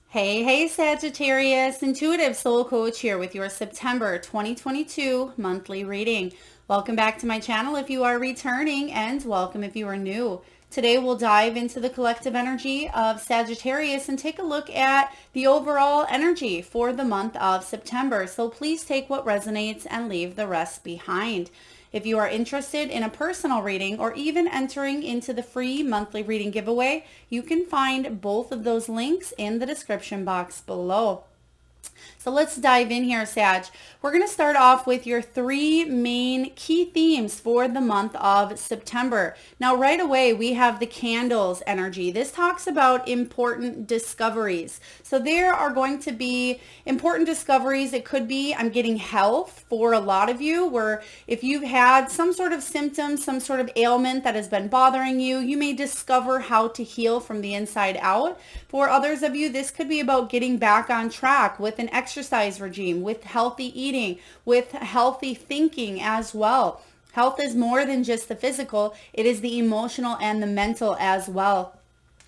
Hey, Sagittarius, Intuitive Soul Coach here with your September 2022 monthly reading. Welcome back to my channel if you are returning, and welcome if you are new. Today we'll dive into the collective energy of Sagittarius and take a look at the overall energy for the month of September. So please take what resonates and leave the rest behind. If you are interested in a personal reading or even entering into the free monthly reading giveaway, you can find both of those links in the description box below. So let's dive in here, Sag. We're going to start off with your three main key themes for the month of September. Now, right away, we have the candles energy. This talks about important discoveries. So there are going to be important discoveries. It could be, I'm getting health for a lot of you, where if you've had some sort of symptom, some sort of ailment that has been bothering you, you may discover how to heal from the inside out. For others of you, this could be about getting back on track with an exercise regime, with healthy eating, with healthy thinking as well. Health is more than just the physical, it is the emotional and the mental as well.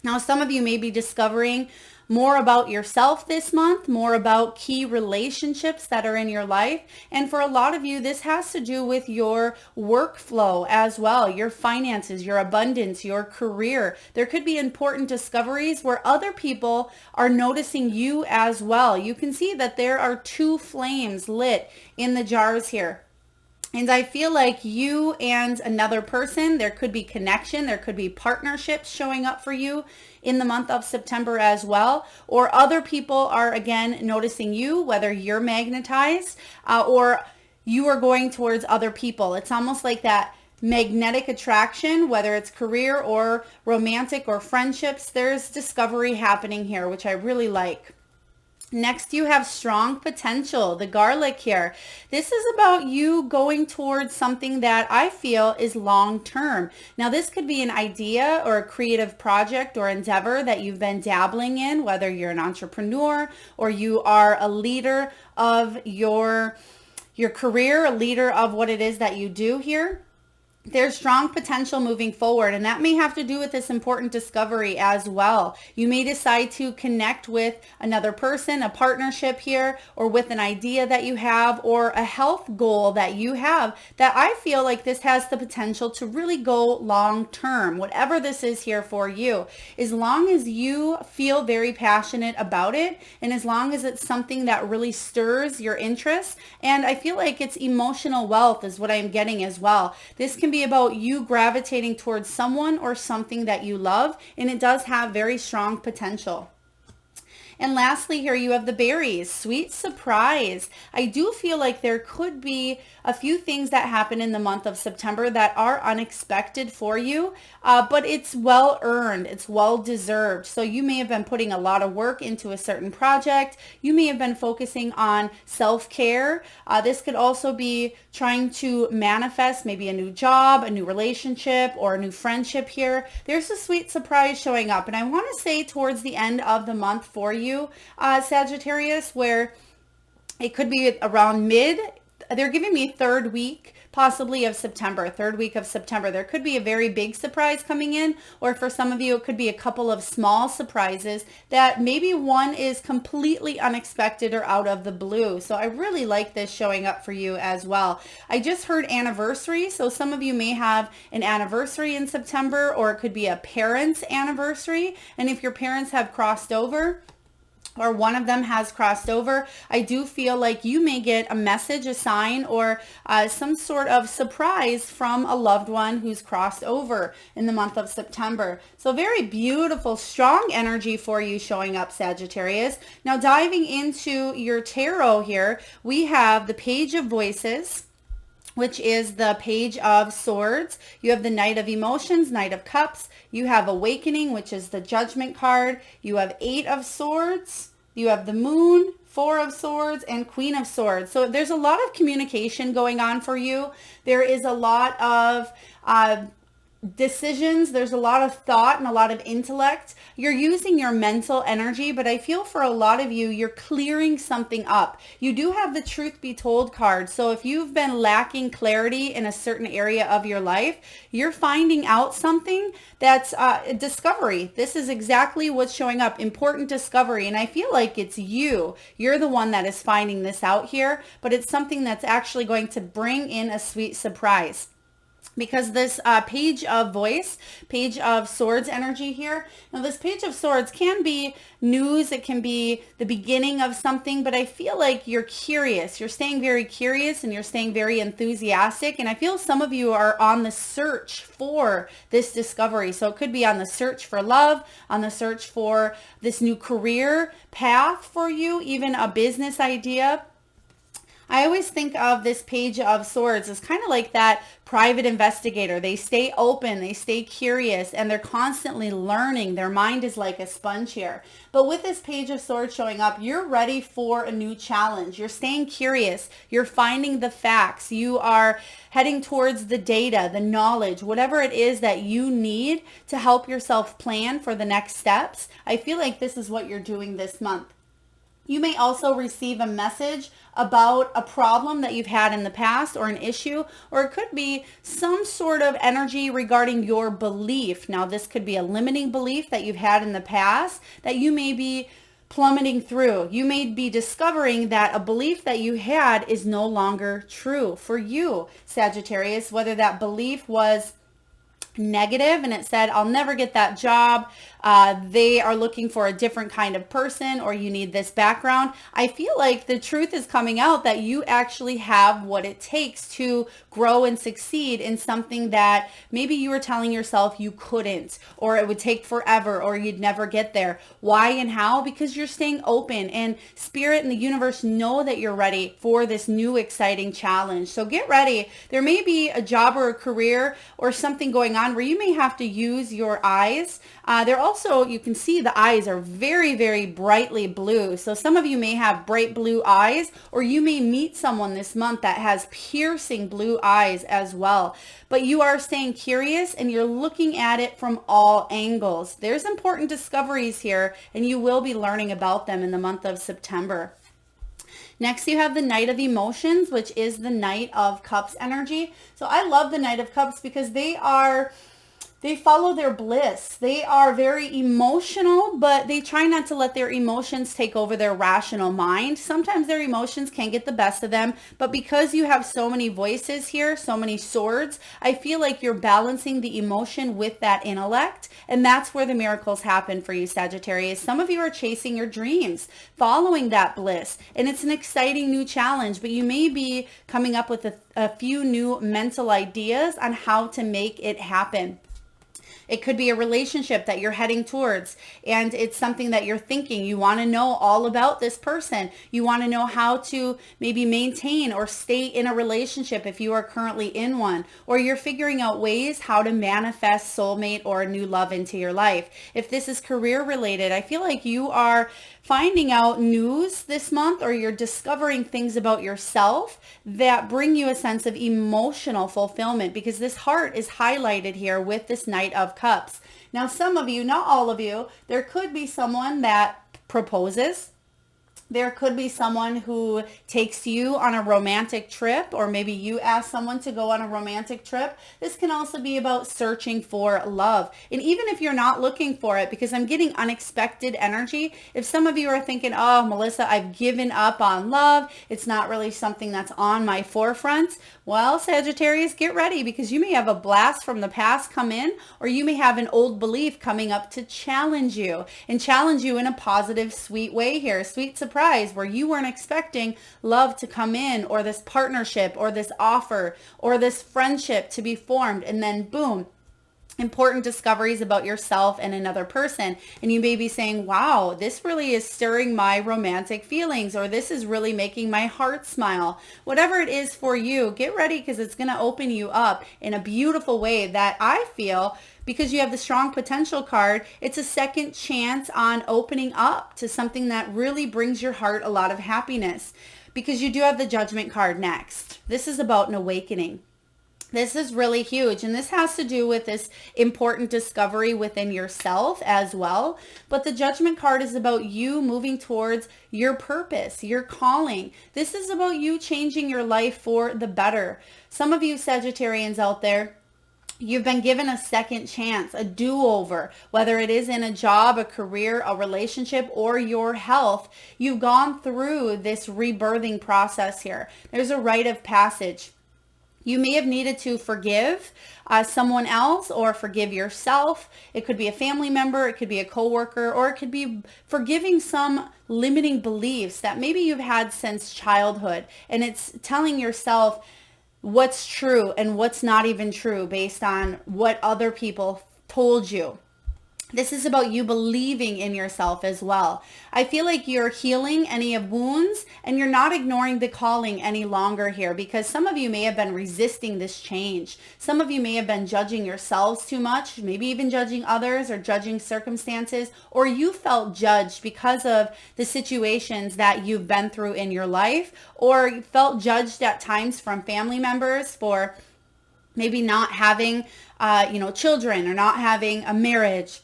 Now, some of you may be discovering more about yourself this month, more about key relationships that are in your life. And for a lot of you, this has to do with your workflow as well, your finances, your abundance, your career. There could be important discoveries where other people are noticing you as well. You can see that there are two flames lit in the jars here. And I feel like you and another person, there could be connection, there could be partnerships showing up for you in the month of September as well. Or other people are, again, noticing you, whether you're magnetized or you are going towards other people. It's almost like that magnetic attraction, whether it's career or romantic or friendships. There's discovery happening here, which I really like. Next, you have strong potential, the garlic here. This is about you going towards something that I feel is long term. Now, this could be an idea or a creative project or endeavor that you've been dabbling in, whether you're an entrepreneur or you are a leader of your career, a leader of what it is that you do here. There's strong potential moving forward, and that may have to do with this important discovery as well. You may decide to connect with another person, a partnership here, or with an idea that you have, or a health goal that you have, that I feel like this has the potential to really go long term, whatever this is here for you. As long as you feel very passionate about it, and as long as it's something that really stirs your interest, and I feel like it's emotional wealth is what I'm getting as well. This can be about you gravitating towards someone or something that you love, and it does have very strong potential. And lastly, here you have the berries, sweet surprise. I do feel like there could be a few things that happen in the month of September that are unexpected for you, but it's well earned, it's well deserved. So you may have been putting a lot of work into a certain project. You may have been focusing on self-care. This could also be trying to manifest maybe a new job, a new relationship, or a new friendship here. There's a sweet surprise showing up. And I want to say towards the end of the month for you, Sagittarius, where it could be around mid, they're giving me third week possibly of September, third week of September. There could be a very big surprise coming in, or for some of you, it could be a couple of small surprises that maybe one is completely unexpected or out of the blue. So I really like this showing up for you as well. I just heard anniversary. So some of you may have an anniversary in September, or it could be a parent's anniversary. And if your parents have crossed over, or one of them has crossed over, I do feel like you may get a message, a sign, or some sort of surprise from a loved one who's crossed over in the month of September. So very beautiful, strong energy for you showing up, Sagittarius. Now diving into your tarot here, we have the Page of Voices, which is the Page of Swords. You have the Knight of Emotions, Knight of Cups. You have Awakening, which is the Judgment card. You have Eight of Swords. You have the Moon, Four of Swords, and Queen of Swords. So there's a lot of communication going on for you. There is a lot of decisions. There's a lot of thought and a lot of intellect. You're using your mental energy, but I feel for a lot of you, you're clearing something up. You do have the truth be told card. So if you've been lacking clarity in a certain area of your life, you're finding out something that's a discovery. This is exactly what's showing up. Important discovery. And I feel like it's you. You're the one that is finding this out here, but it's something that's actually going to bring in a sweet surprise. Because this page of voice, page of swords energy here. Now this page of swords can be news. It can be the beginning of something, but I feel like you're curious. You're staying very curious and you're staying very enthusiastic. And I feel some of you are on the search for this discovery. So it could be on the search for love, on the search for this new career path for you, even a business idea. I always think of this page of swords as kind of like that private investigator. They stay open, they stay curious, and they're constantly learning. Their mind is like a sponge here. But with this page of swords showing up, you're ready for a new challenge. You're staying curious. You're finding the facts. You are heading towards the data, the knowledge, whatever it is that you need to help yourself plan for the next steps. I feel like this is what you're doing this month. You may also receive a message about a problem that you've had in the past or an issue, or it could be some sort of energy regarding your belief. Now, this could be a limiting belief that you've had in the past that you may be plummeting through. You may be discovering that a belief that you had is no longer true for you, Sagittarius, whether that belief was negative and it said, I'll never get that job. They are looking for a different kind of person, or you need this background. I feel like the truth is coming out that you actually have what it takes to grow and succeed in something that maybe you were telling yourself you couldn't, or it would take forever, or you'd never get there. Why and how? Because you're staying open, and spirit and the universe know that you're ready for this new exciting challenge. So get ready. There may be a job or a career or something going on where you may have to use your eyes. They're also, you can see the eyes are very, very brightly blue. So some of you may have bright blue eyes, or you may meet someone this month that has piercing blue eyes as well. But you are staying curious and you're looking at it from all angles. There's important discoveries here, and you will be learning about them in the month of September. Next, you have the Knight of Emotions, which is the Knight of Cups energy. So I love the Knight of Cups because they follow their bliss. They are very emotional, but they try not to let their emotions take over their rational mind. Sometimes their emotions can get the best of them, but because you have so many voices here, so many swords, I feel like you're balancing the emotion with that intellect, and that's where the miracles happen for you, Sagittarius. Some of you are chasing your dreams, following that bliss, and it's an exciting new challenge, but you may be coming up with a few new mental ideas on how to make it happen. It could be a relationship that you're heading towards, and it's something that you're thinking. You want to know all about this person. You want to know how to maybe maintain or stay in a relationship if you are currently in one, or you're figuring out ways how to manifest soulmate or a new love into your life. If this is career related, I feel like you are finding out news this month, or you're discovering things about yourself that bring you a sense of emotional fulfillment, because this heart is highlighted here with this Knight of Cups. Now, some of you, not all of you, there could be someone that proposes. There could be someone who takes you on a romantic trip, or maybe you ask someone to go on a romantic trip. This can also be about searching for love. And even if you're not looking for it, because I'm getting unexpected energy, if some of you are thinking, oh, Melissa, I've given up on love, it's not really something that's on my forefront. Well, Sagittarius, get ready, because you may have a blast from the past come in, or you may have an old belief coming up to challenge you, and challenge you in a positive, sweet way here. Sweet surprise where you weren't expecting love to come in, or this partnership, or this offer, or this friendship to be formed, and then boom, important discoveries about yourself and another person. And you may be saying, wow, this really is stirring my romantic feelings, or this is really making my heart smile. Whatever it is for you, get ready, because it's going to open you up in a beautiful way that I feel, because you have the strong potential card, it's a second chance on opening up to something that really brings your heart a lot of happiness, because you do have the Judgment card next. This is about an awakening. This is really huge, and this has to do with this important discovery within yourself as well. But the Judgment card is about you moving towards your purpose, your calling. This is about you changing your life for the better. Some of you Sagittarians out there, you've been given a second chance, a do-over, whether it is in a job, a career, a relationship, or your health. You've gone through this rebirthing process here. There's a rite of passage. You may have needed to forgive someone else or forgive yourself. It could be a family member, it could be a coworker, or it could be forgiving some limiting beliefs that maybe you've had since childhood. And it's telling yourself what's true and what's not even true based on what other people told you. This is about you believing in yourself as well. I feel like you're healing any of wounds and you're not ignoring the calling any longer here, because some of you may have been resisting this change. Some of you may have been judging yourselves too much, maybe even judging others or judging circumstances, or you felt judged because of the situations that you've been through in your life, or felt judged at times from family members for maybe not having, children, or not having a marriage,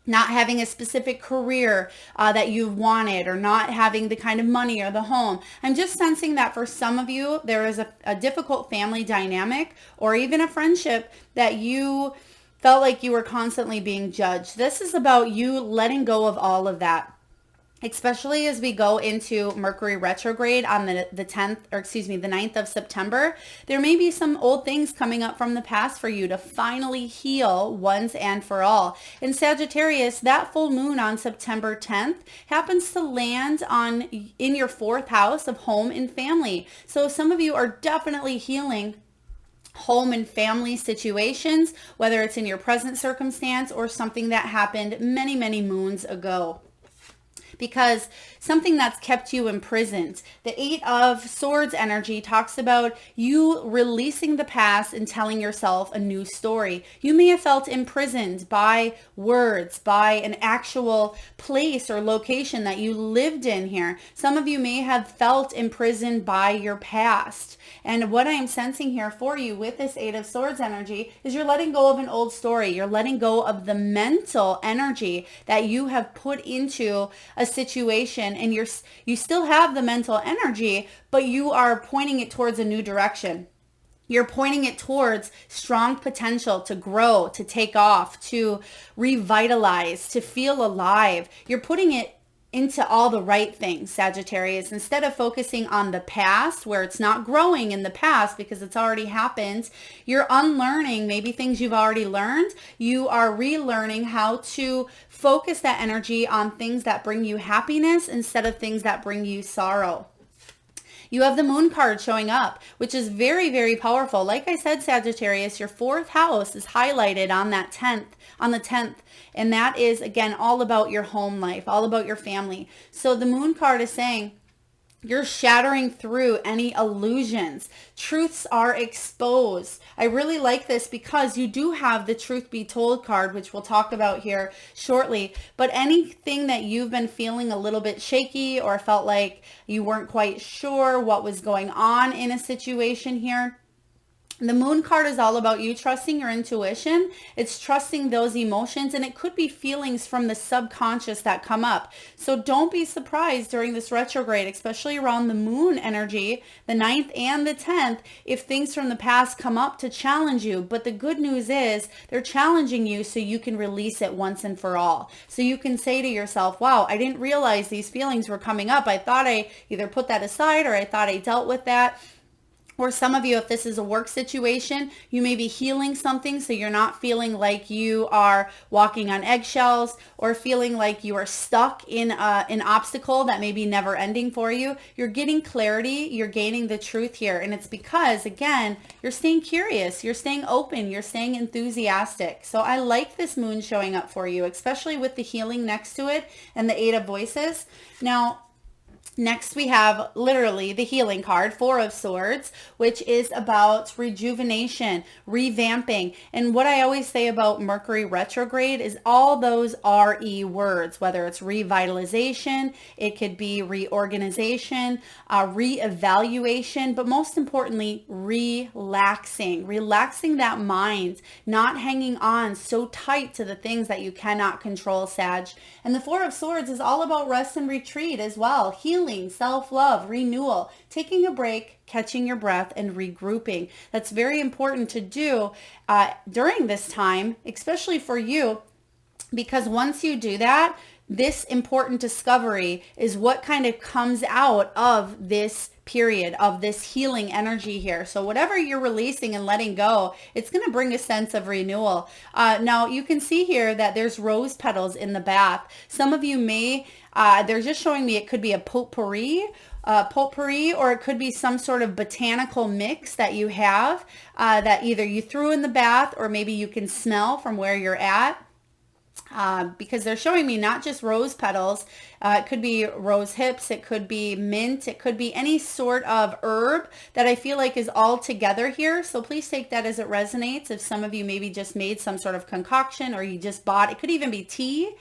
not having a specific career that you've wanted, or not having the kind of money or the home. I'm just sensing that for some of you, there is a difficult family dynamic or even a friendship that you felt like you were constantly being judged. This is about you letting go of all of that, especially as we go into Mercury retrograde on the 9th of September. There may be some old things coming up from the past for you to finally heal once and for all. In Sagittarius, that full moon on September 10th happens to land in your 4th house of home and family. So some of you are definitely healing home and family situations, whether it's in your present circumstance or something that happened many, many moons ago. Because something that's kept you imprisoned. The 8 of Swords energy talks about you releasing the past and telling yourself a new story. You may have felt imprisoned by words, by an actual place or location that you lived in here. Some of you may have felt imprisoned by your past. And what I am sensing here for you with this 8 of Swords energy is you're letting go of an old story. You're letting go of the mental energy that you have put into a situation, and you still have the mental energy, but you are pointing it towards a new direction. You're pointing it towards strong potential to grow, to take off, to revitalize, to feel alive. You're putting it into all the right things, Sagittarius, instead of focusing on the past where it's not growing in the past because it's already happened. You're unlearning maybe things you've already learned. You are relearning how to focus that energy on things that bring you happiness instead of things that bring you sorrow. You have the Moon card showing up, which is very, very powerful. Like I said, Sagittarius, your 4th house is highlighted on the 10th. And that is, again, all about your home life, all about your family. So the Moon card is saying you're shattering through any illusions. Truths are exposed. I really like this because you do have the Truth Be Told card, which we'll talk about here shortly. But anything that you've been feeling a little bit shaky or felt like you weren't quite sure what was going on in a situation here, the Moon card is all about you trusting your intuition. It's trusting those emotions, and it could be feelings from the subconscious that come up. So don't be surprised during this retrograde, especially around the Moon energy, the 9th and the 10th, if things from the past come up to challenge you. But the good news is they're challenging you so you can release it once and for all. So you can say to yourself, wow, I didn't realize these feelings were coming up. I thought I either put that aside or I thought I dealt with that. Or some of you, if this is a work situation, you may be healing something so you're not feeling like you are walking on eggshells or feeling like you are stuck in an obstacle that may be never ending for you. You're getting clarity, you're gaining the truth here. And it's because, again, you're staying curious, you're staying open, you're staying enthusiastic. So I like this Moon showing up for you, especially with the healing next to it and the 8 of Voices. Now, Next, we have literally the healing card, Four of Swords, which is about rejuvenation, revamping. And what I always say about Mercury retrograde is all those RE words, whether it's revitalization, it could be reorganization, reevaluation, but most importantly, relaxing that mind, not hanging on so tight to the things that you cannot control, Sag. And the Four of Swords is all about rest and retreat as well, healing, self-love, renewal, taking a break, catching your breath, and regrouping. That's very important to do during this time, especially for you, because once you do that, this important discovery is what kind of comes out of this period, of this healing energy here. So whatever you're releasing and letting go, it's going to bring a sense of renewal. Now you can see here that there's rose petals in the bath. Some of you may, they're just showing me it could be a potpourri, or it could be some sort of botanical mix that you have that either you threw in the bath or maybe you can smell from where you're at. Because they're showing me not just rose petals, it could be rose hips, it could be mint, it could be any sort of herb that I feel like is all together here. So please take that as it resonates. If some of you maybe just made some sort of concoction or you just bought, it could even be tea,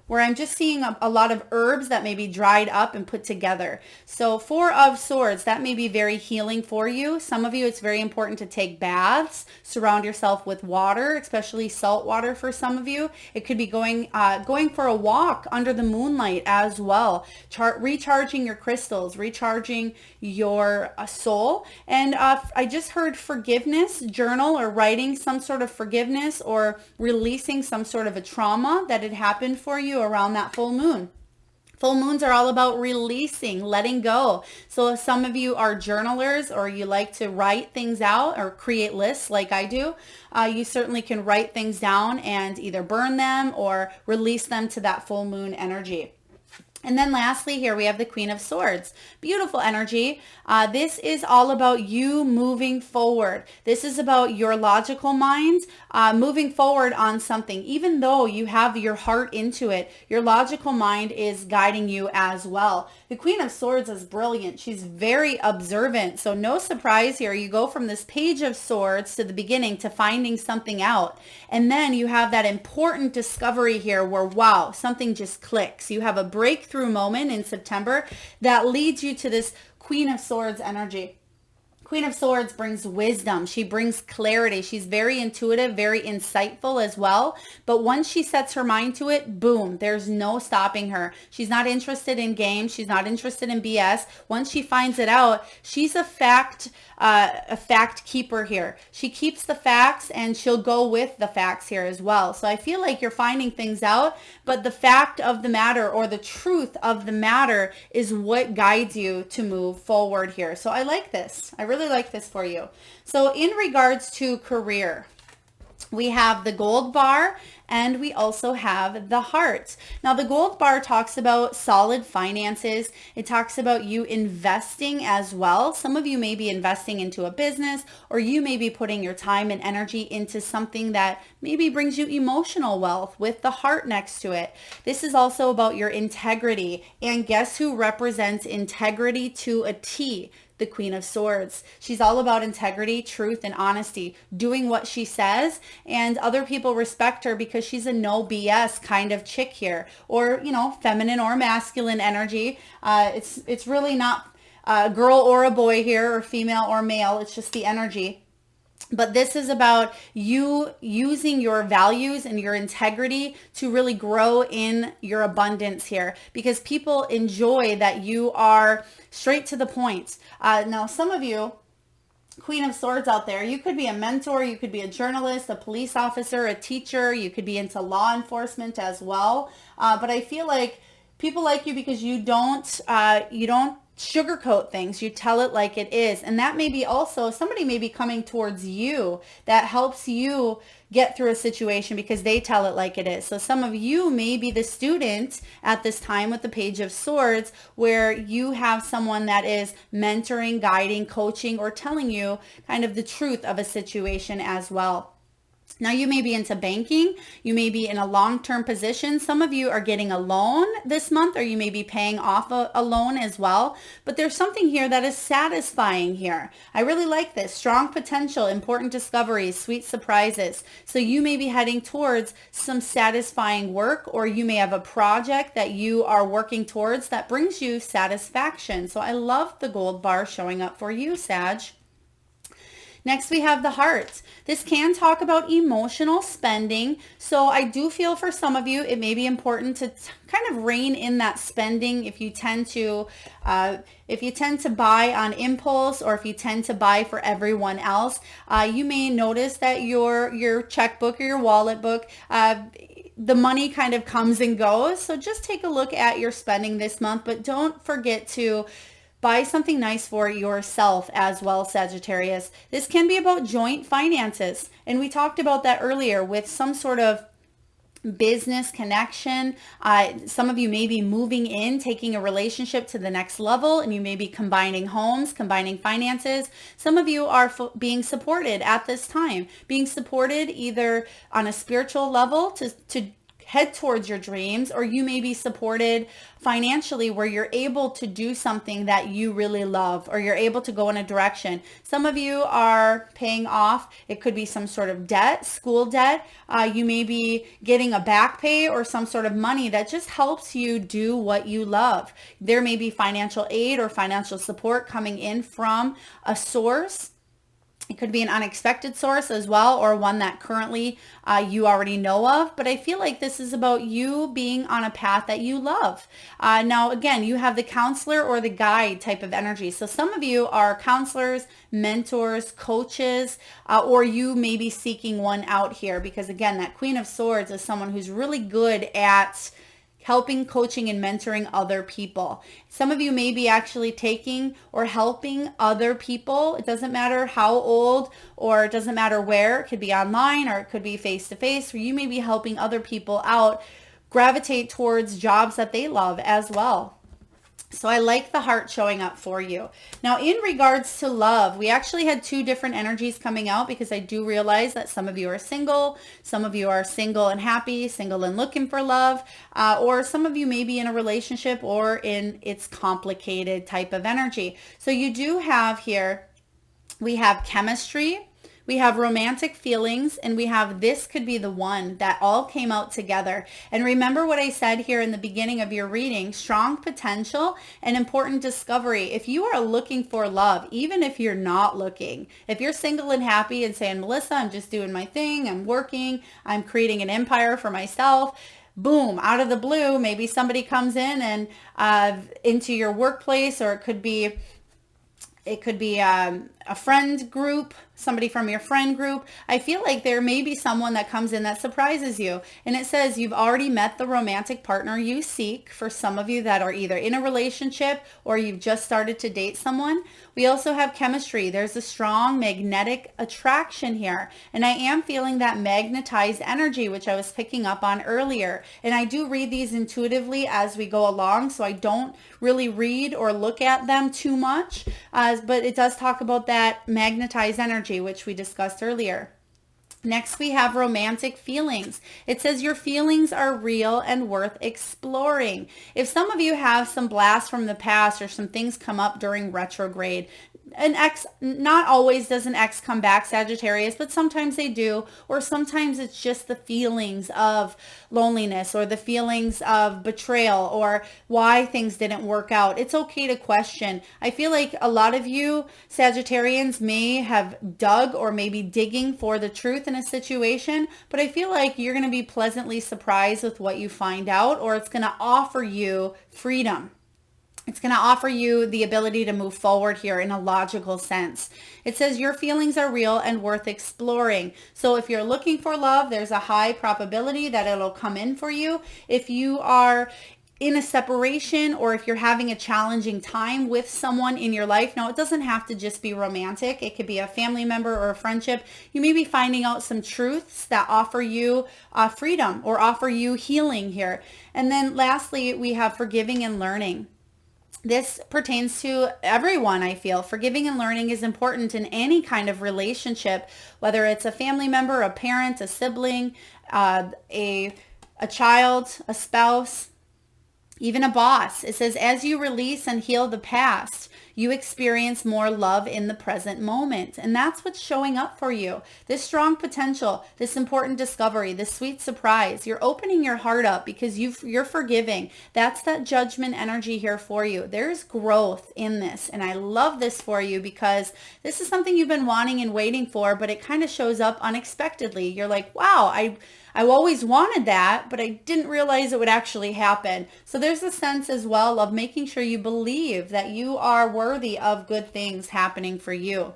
where I'm just seeing a lot of herbs that may be dried up and put together. So Four of Swords, that may be very healing for you. Some of you, it's very important to take baths, surround yourself with water, especially salt water for some of you. It could be going for a walk under the moonlight as well, recharging your crystals, recharging your soul. And I just heard forgiveness, journal or writing some sort of forgiveness or releasing some sort of a trauma that had happened for you around that full moon. Full moons are all about releasing, letting go. So if some of you are journalers or you like to write things out or create lists like I do, you certainly can write things down and either burn them or release them to that full moon energy. And then lastly, here we have the Queen of Swords. Beautiful energy. This is all about you moving forward. This is about your logical mind moving forward on something. Even though you have your heart into it, your logical mind is guiding you as well. The Queen of Swords is brilliant. She's very observant. So no surprise here. You go from this Page of Swords to the beginning to finding something out. And then you have that important discovery here where, wow, something just clicks. You have a breakthrough moment in September that leads you to this Queen of Swords energy. Queen of Swords brings wisdom. She brings clarity. She's very intuitive, very insightful as well. But once she sets her mind to it, boom, there's no stopping her. She's not interested in games. She's not interested in BS. Once she finds it out, she's a fact keeper here. She keeps the facts and she'll go with the facts here as well. So I feel like you're finding things out, but the fact of the matter or the truth of the matter is what guides you to move forward here. So I like this. I really like this for you. So in regards to career, we have the gold bar and we also have the heart. Now the gold bar talks about solid finances. It talks about you investing as well. Some of you may be investing into a business, or you may be putting your time and energy into something that maybe brings you emotional wealth with the heart next to it. This is also about your integrity. And guess who represents integrity to a T? The Queen of Swords. She's all about integrity, truth, and honesty, doing what she says, and other people respect her because she's a no BS kind of chick here, or, you know, feminine or masculine energy. It's really not a girl or a boy here, or female or male. It's just the energy. But this is about you using your values and your integrity to really grow in your abundance here, because people enjoy that you are straight to the point. Now, some of you, Queen of Swords out there, you could be a mentor, you could be a journalist, a police officer, a teacher, you could be into law enforcement as well. But I feel like people like you because you don't sugarcoat things. You tell it like it is. And that may be also, somebody may be coming towards you that helps you get through a situation because they tell it like it is. So some of you may be the student at this time with the Page of Swords, where you have someone that is mentoring, guiding, coaching, or telling you kind of the truth of a situation as well. Now you may be into banking, you may be in a long-term position. Some of you are getting a loan this month, or you may be paying off a loan as well. But there's something here that is satisfying here. I really like this. Strong potential, important discoveries, sweet surprises. So you may be heading towards some satisfying work, or you may have a project that you are working towards that brings you satisfaction. So I love the gold bar showing up for you, Sag. Next, we have the heart. This can talk about emotional spending. So I do feel for some of you, it may be important to kind of rein in that spending if you tend to buy on impulse, or if you tend to buy for everyone else. You may notice that your checkbook or your wallet book, the money kind of comes and goes. So just take a look at your spending this month, but don't forget to buy something nice for yourself as well, Sagittarius. This can be about joint finances. And we talked about that earlier with some sort of business connection. Some of you may be moving in, taking a relationship to the next level, and you may be combining homes, combining finances. Some of you are being supported at this time, being supported either on a spiritual level to head towards your dreams, or you may be supported financially where you're able to do something that you really love, or you're able to go in a direction. Some of you are paying off. It could be some sort of debt, school debt. You may be getting a back pay or some sort of money that just helps you do what you love. There may be financial aid or financial support coming in from a source. It could be an unexpected source as well, or one that currently you already know of. But I feel like this is about you being on a path that you love. Now, again, you have the counselor or the guide type of energy. So some of you are counselors, mentors, coaches, or you may be seeking one out here. Because again, that Queen of Swords is someone who's really good at helping, coaching, and mentoring other people. Some of you may be actually taking or helping other people. It doesn't matter how old, or it doesn't matter where. It could be online, or it could be face-to-face, where you may be helping other people out gravitate towards jobs that they love as well. So I like the heart showing up for you. Now, in regards to love, we actually had two different energies coming out, because I do realize that some of you are single, some of you are single and happy, single and looking for love, or some of you may be in a relationship or in its complicated type of energy. So you do have here, we have chemistry, we have romantic feelings, and we have this could be the one that all came out together. And remember what I said here in the beginning of your reading, strong potential and important discovery. If you are looking for love, even if you're not looking, if you're single and happy and saying, Melissa, I'm just doing my thing, I'm working, I'm creating an empire for myself, boom, out of the blue, maybe somebody comes in and into your workplace, or it could be a friend group, somebody from your friend group. I feel like there may be someone that comes in that surprises you. And it says you've already met the romantic partner you seek, for some of you that are either in a relationship or you've just started to date someone. We also have chemistry. There's a strong magnetic attraction here. And I am feeling that magnetized energy, which I was picking up on earlier. And I do read these intuitively as we go along, so I don't really read or look at them too much. But it does talk about that magnetized energy, which we discussed earlier. Next, we have romantic feelings. It says your feelings are real and worth exploring. If some of you have some blasts from the past, or some things come up during retrograde, an ex, not always does an ex come back, Sagittarius, but sometimes they do, or sometimes it's just the feelings of loneliness, or the feelings of betrayal, or why things didn't work out. It's okay to question. I feel like a lot of you Sagittarians may have dug, or maybe digging for the truth in a situation, but I feel like you're going to be pleasantly surprised with what you find out, or it's going to offer you freedom. It's going to offer you the ability to move forward here in a logical sense. It says your feelings are real and worth exploring. So if you're looking for love, there's a high probability that it'll come in for you. If you are in a separation, or if you're having a challenging time with someone in your life, now it doesn't have to just be romantic. It could be a family member or a friendship. You may be finding out some truths that offer you freedom, or offer you healing here. And then lastly, we have forgiving and learning. This pertains to everyone, I feel. Forgiving and learning is important in any kind of relationship, whether it's a family member, a parent, a sibling, a child, a spouse, even a boss. It says, as you release and heal the past, you experience more love in the present moment. And that's what's showing up for you. This strong potential, this important discovery, this sweet surprise. You're opening your heart up because you're forgiving. That's that judgment energy here for you. There's growth in this. And I love this for you because this is something you've been wanting and waiting for, but it kind of shows up unexpectedly. You're like, wow, I always wanted that, but I didn't realize it would actually happen. So there's a sense as well of making sure you believe that you are worthy of good things happening for you.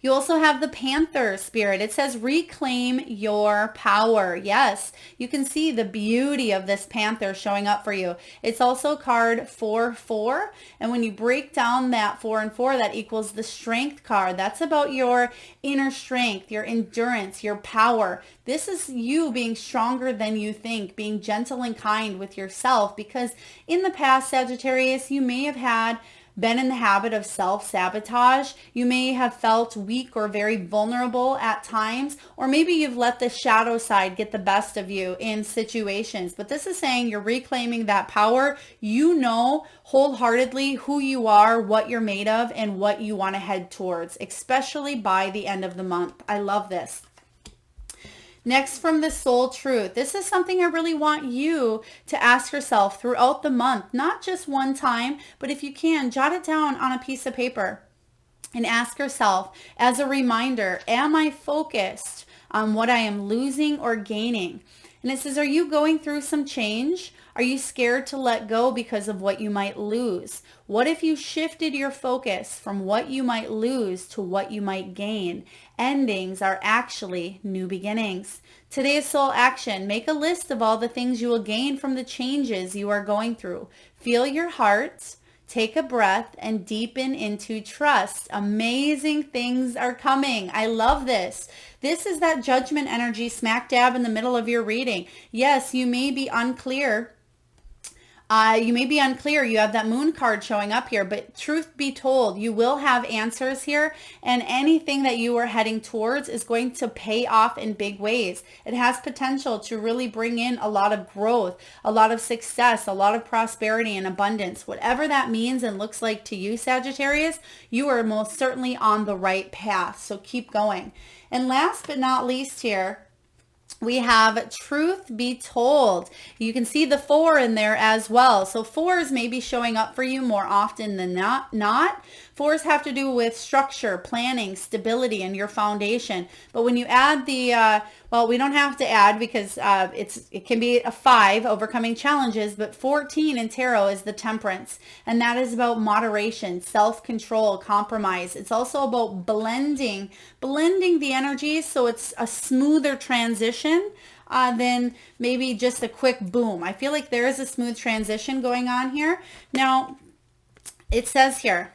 You also have the Panther spirit. It says reclaim your power. Yes, you can see the beauty of this Panther showing up for you. It's also card 4-4. And when you break down that 4 and 4, that equals the strength card. That's about your inner strength, your endurance, your power. This is you being stronger than you think, being gentle and kind with yourself, because in the past, Sagittarius, you may have been in the habit of self-sabotage. You may have felt weak or very vulnerable at times, or maybe you've let the shadow side get the best of you in situations. But this is saying you're reclaiming that power. You know wholeheartedly who you are, what you're made of, and what you want to head towards, especially by the end of the month. I love this. Next, from the soul truth. This is something I really want you to ask yourself throughout the month, not just one time, but if you can, jot it down on a piece of paper and ask yourself as a reminder, am I focused on what I am losing or gaining? And it says, are you going through some change? Are you scared to let go because of what you might lose? What if you shifted your focus from what you might lose to what you might gain? Endings are actually new beginnings. Today's soul action. Make a list of all the things you will gain from the changes you are going through. Feel your heart. Take a breath and deepen into trust. Amazing things are coming. I love this. This is that judgment energy smack dab in the middle of your reading. Yes, you may be unclear. You have that moon card showing up here, but truth be told, you will have answers here, and anything that you are heading towards is going to pay off in big ways. It has potential to really bring in a lot of growth, a lot of success, a lot of prosperity and abundance. Whatever that means and looks like to you, Sagittarius, you are most certainly on the right path. So keep going. And last but not least here, we have truth be told. You can see the 4 in there as well. So 4s may be showing up for you more often than not. 4s have to do with structure, planning, stability, and your foundation. But when you add the, we don't have to add because it can be a 5, overcoming challenges, but 14 in tarot is the Temperance. And that is about moderation, self-control, compromise. It's also about blending the energies so it's a smoother transition than maybe just a quick boom. I feel like there is a smooth transition going on here. Now, it says here,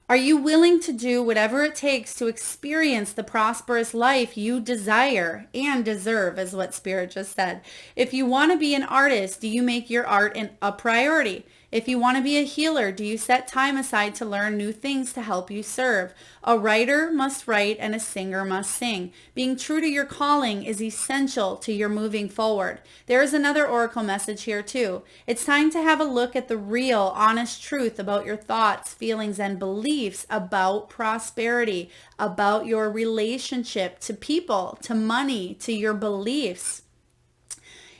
are you willing to do whatever it takes to experience the prosperous life you desire and deserve, is what Spirit just said. If you want to be an artist, do you make your art a priority? If you want to be a healer, do you set time aside to learn new things to help you serve? A writer must write and a singer must sing. Being true to your calling is essential to your moving forward. There is another oracle message here too. It's time to have a look at the real, honest truth about your thoughts, feelings, and beliefs about prosperity, about your relationship to people, to money, to your beliefs.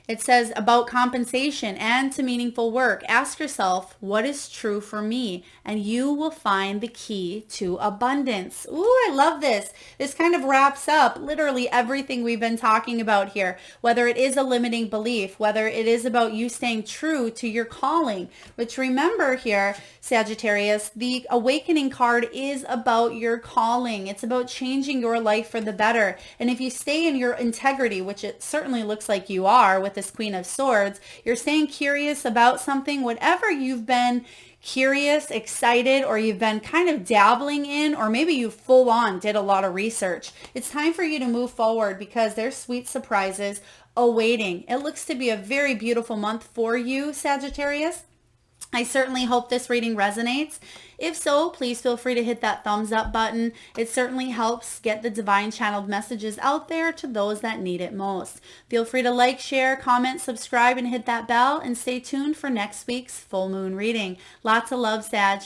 It says about compensation and to meaningful work. Ask yourself, what is true for me? And you will find the key to abundance. Ooh, I love this. This kind of wraps up literally everything we've been talking about here, whether it is a limiting belief, whether it is about you staying true to your calling, which remember here, Sagittarius, the awakening card is about your calling. It's about changing your life for the better. And if you stay in your integrity, which it certainly looks like you are with this Queen of Swords, you're staying curious about something, whatever you've been curious, excited, or you've been kind of dabbling in, or maybe you full on did a lot of research. It's time for you to move forward because there's sweet surprises awaiting. It looks to be a very beautiful month for you, Sagittarius. I certainly hope this reading resonates. If so, please feel free to hit that thumbs up button. It certainly helps get the divine channeled messages out there to those that need it most. Feel free to like, share, comment, subscribe, and hit that bell, and stay tuned for next week's full moon reading. Lots of love, Sag.